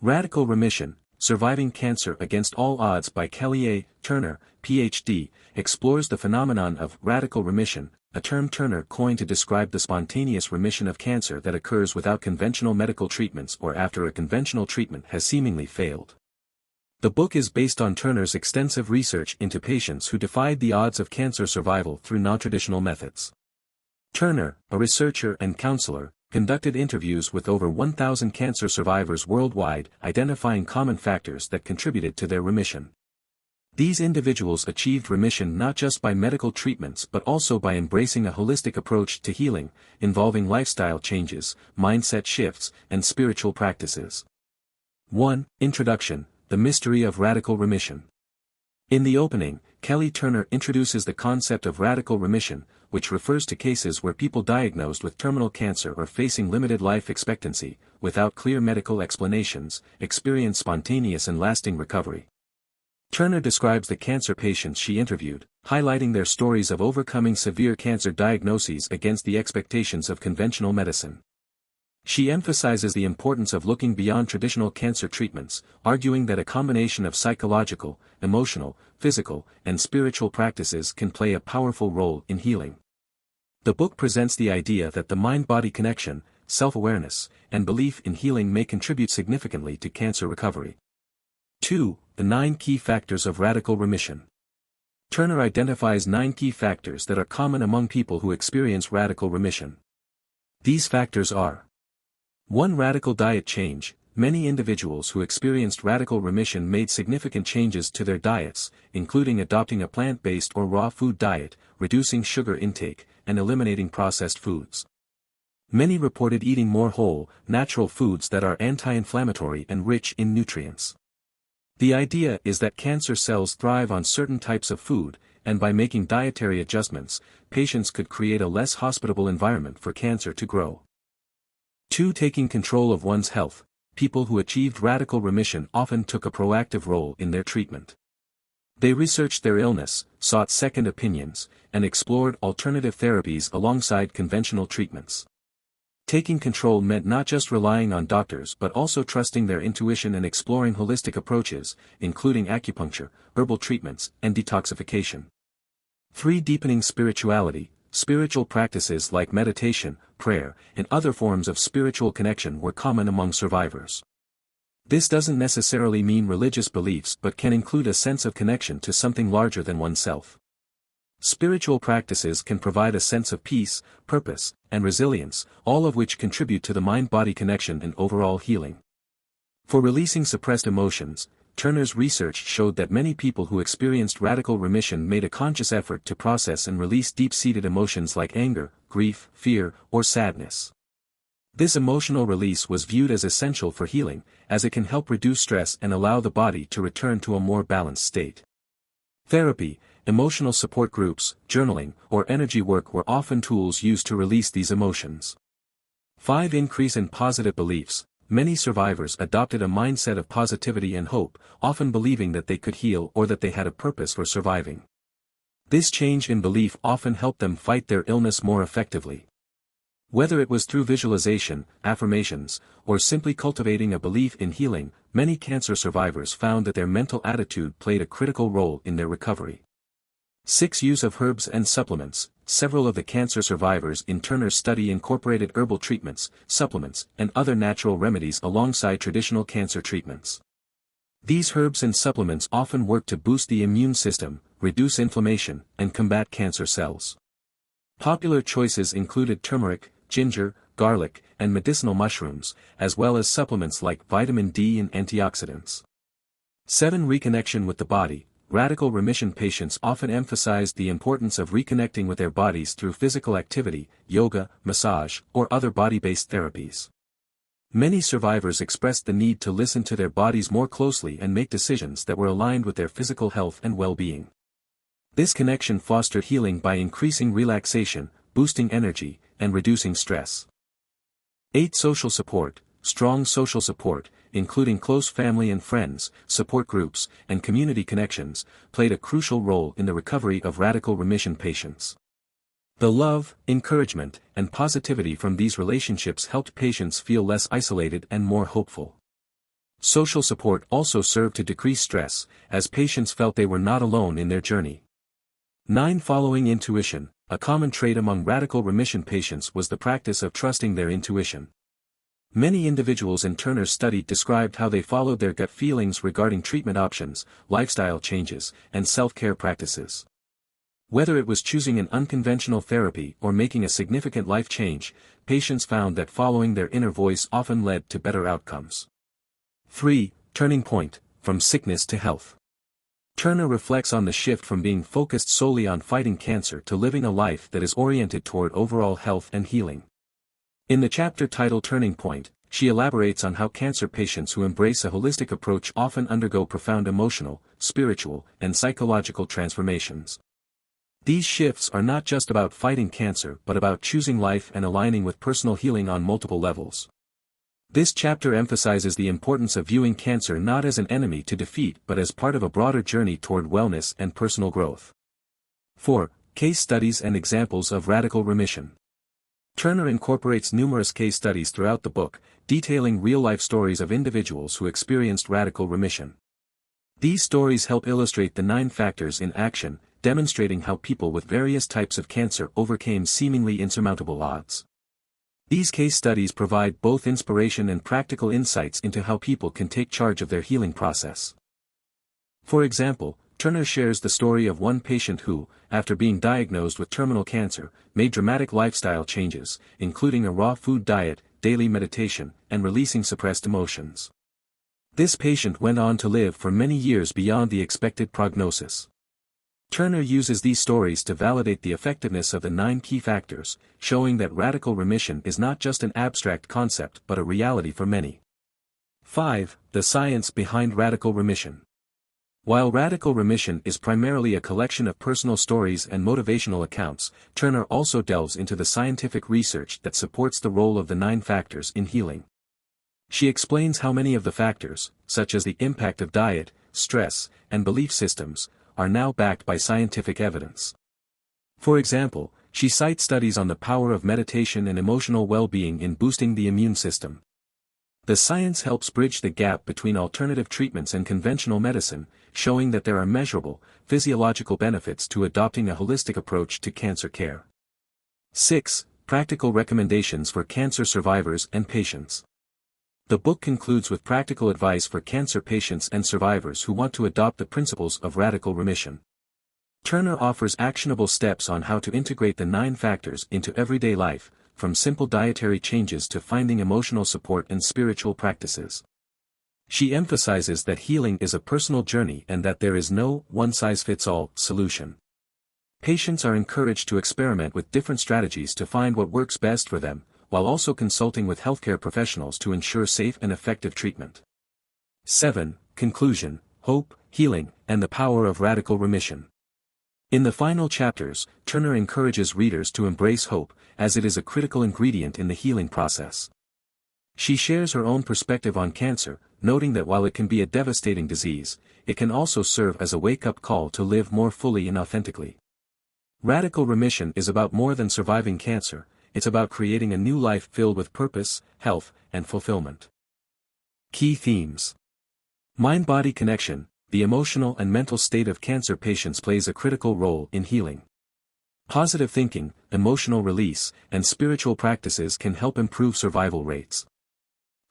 Radical Remission, Surviving Cancer Against All Odds by Kelly A. Turner, Ph.D., explores the phenomenon of radical remission, a term Turner coined to describe the spontaneous remission of cancer that occurs without conventional medical treatments or after a conventional treatment has seemingly failed. The book is based on Turner's extensive research into patients who defied the odds of cancer survival through non-traditional methods. Turner, a researcher and counselor, conducted interviews with over 1,000 cancer survivors worldwide, identifying common factors that contributed to their remission. These individuals achieved remission not just by medical treatments but also by embracing a holistic approach to healing, involving lifestyle changes, mindset shifts, and spiritual practices. 1. Introduction: The Mystery of Radical Remission. In the opening, Kelly Turner introduces the concept of radical remission, which refers to cases where people diagnosed with terminal cancer or facing limited life expectancy, without clear medical explanations, experience spontaneous and lasting recovery. Turner describes the cancer patients she interviewed, highlighting their stories of overcoming severe cancer diagnoses against the expectations of conventional medicine. She emphasizes the importance of looking beyond traditional cancer treatments, arguing that a combination of psychological, emotional, physical, and spiritual practices can play a powerful role in healing. The book presents the idea that the mind-body connection, self-awareness, and belief in healing may contribute significantly to cancer recovery. 2. The 9 Key Factors of Radical Remission. Turner identifies 9 key factors that are common among people who experience radical remission. These factors are: 1. Radical diet change. Many individuals who experienced radical remission made significant changes to their diets, including adopting a plant-based or raw food diet, reducing sugar intake, and eliminating processed foods. Many reported eating more whole, natural foods that are anti-inflammatory and rich in nutrients. The idea is that cancer cells thrive on certain types of food, and by making dietary adjustments, patients could create a less hospitable environment for cancer to grow. 2. Taking control of one's health. People who achieved radical remission often took a proactive role in their treatment. They researched their illness, sought second opinions, and explored alternative therapies alongside conventional treatments. Taking control meant not just relying on doctors but also trusting their intuition and exploring holistic approaches, including acupuncture, herbal treatments, and detoxification. 3. Deepening spirituality. Spiritual practices like meditation, prayer, and other forms of spiritual connection were common among survivors. This doesn't necessarily mean religious beliefs but can include a sense of connection to something larger than oneself. Spiritual practices can provide a sense of peace, purpose, and resilience, all of which contribute to the mind-body connection and overall healing. For releasing suppressed emotions, Turner's research showed that many people who experienced radical remission made a conscious effort to process and release deep-seated emotions like anger, grief, fear, or sadness. This emotional release was viewed as essential for healing, as it can help reduce stress and allow the body to return to a more balanced state. Therapy, emotional support groups, journaling, or energy work were often tools used to release these emotions. 5. Increase in positive beliefs. Many survivors adopted a mindset of positivity and hope, often believing that they could heal or that they had a purpose for surviving. This change in belief often helped them fight their illness more effectively. Whether it was through visualization, affirmations, or simply cultivating a belief in healing, many cancer survivors found that their mental attitude played a critical role in their recovery. 6. Use of herbs and supplements. Several of the cancer survivors in Turner's study incorporated herbal treatments, supplements, and other natural remedies alongside traditional cancer treatments. These herbs and supplements often work to boost the immune system, reduce inflammation, and combat cancer cells. Popular choices included turmeric, ginger, garlic, and medicinal mushrooms, as well as supplements like vitamin D and antioxidants. 7. Reconnection with the body. Radical remission patients often emphasized the importance of reconnecting with their bodies through physical activity, yoga, massage, or other body-based therapies. Many survivors expressed the need to listen to their bodies more closely and make decisions that were aligned with their physical health and well-being. This connection fostered healing by increasing relaxation, boosting energy, and reducing stress. 8. Social support. Strong social support, including close family and friends, support groups, and community connections, played a crucial role in the recovery of radical remission patients. The love, encouragement, and positivity from these relationships helped patients feel less isolated and more hopeful. Social support also served to decrease stress, as patients felt they were not alone in their journey. 9. Following intuition. A common trait among radical remission patients was the practice of trusting their intuition. Many individuals in Turner's study described how they followed their gut feelings regarding treatment options, lifestyle changes, and self-care practices. Whether it was choosing an unconventional therapy or making a significant life change, patients found that following their inner voice often led to better outcomes. 3. Turning point, from sickness to health. Turner reflects on the shift from being focused solely on fighting cancer to living a life that is oriented toward overall health and healing. In the chapter titled Turning Point, she elaborates on how cancer patients who embrace a holistic approach often undergo profound emotional, spiritual, and psychological transformations. These shifts are not just about fighting cancer but about choosing life and aligning with personal healing on multiple levels. This chapter emphasizes the importance of viewing cancer not as an enemy to defeat but as part of a broader journey toward wellness and personal growth. 4. Case studies and examples of radical remission. Turner incorporates numerous case studies throughout the book, detailing real-life stories of individuals who experienced radical remission. These stories help illustrate the 9 factors in action, demonstrating how people with various types of cancer overcame seemingly insurmountable odds. These case studies provide both inspiration and practical insights into how people can take charge of their healing process. For example, Turner shares the story of one patient who, after being diagnosed with terminal cancer, made dramatic lifestyle changes, including a raw food diet, daily meditation, and releasing suppressed emotions. This patient went on to live for many years beyond the expected prognosis. Turner uses these stories to validate the effectiveness of the 9 key factors, showing that radical remission is not just an abstract concept but a reality for many. 5. The science behind radical remission. While radical remission is primarily a collection of personal stories and motivational accounts, Turner also delves into the scientific research that supports the role of the 9 factors in healing. She explains how many of the factors, such as the impact of diet, stress, and belief systems, are now backed by scientific evidence. For example, she cites studies on the power of meditation and emotional well-being in boosting the immune system. The science helps bridge the gap between alternative treatments and conventional medicine, showing that there are measurable, physiological benefits to adopting a holistic approach to cancer care. 6. Practical recommendations for cancer survivors and patients. The book concludes with practical advice for cancer patients and survivors who want to adopt the principles of radical remission. Turner offers actionable steps on how to integrate the 9 factors into everyday life, from simple dietary changes to finding emotional support and spiritual practices. She emphasizes that healing is a personal journey and that there is no one-size-fits-all solution. Patients are encouraged to experiment with different strategies to find what works best for them, while also consulting with healthcare professionals to ensure safe and effective treatment. 7. Conclusion, hope, healing, and the power of radical remission. In the final chapters, Turner encourages readers to embrace hope, as it is a critical ingredient in the healing process. She shares her own perspective on cancer, noting that while it can be a devastating disease, it can also serve as a wake-up call to live more fully and authentically. Radical remission is about more than surviving cancer. It's about creating a new life filled with purpose, health, and fulfillment. Key themes. Mind-body connection. The emotional and mental state of cancer patients plays a critical role in healing. Positive thinking, emotional release, and spiritual practices can help improve survival rates.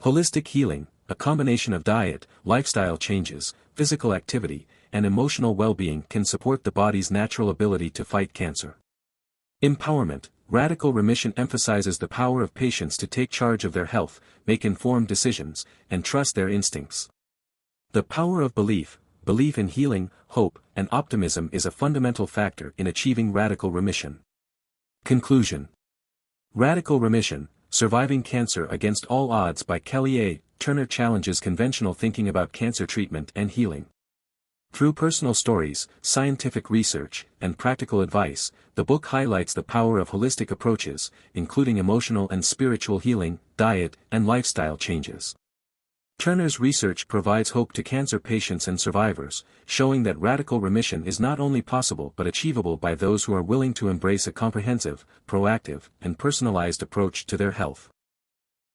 Holistic healing, a combination of diet, lifestyle changes, physical activity, and emotional well-being can support the body's natural ability to fight cancer. Empowerment. Radical remission emphasizes the power of patients to take charge of their health, make informed decisions, and trust their instincts. The power of belief in healing, hope, and optimism is a fundamental factor in achieving radical remission. Conclusion. Radical Remission, Surviving Cancer Against All Odds by Kelly A. Turner challenges conventional thinking about cancer treatment and healing. Through personal stories, scientific research, and practical advice, the book highlights the power of holistic approaches, including emotional and spiritual healing, diet, and lifestyle changes. Turner's research provides hope to cancer patients and survivors, showing that radical remission is not only possible but achievable by those who are willing to embrace a comprehensive, proactive, and personalized approach to their health.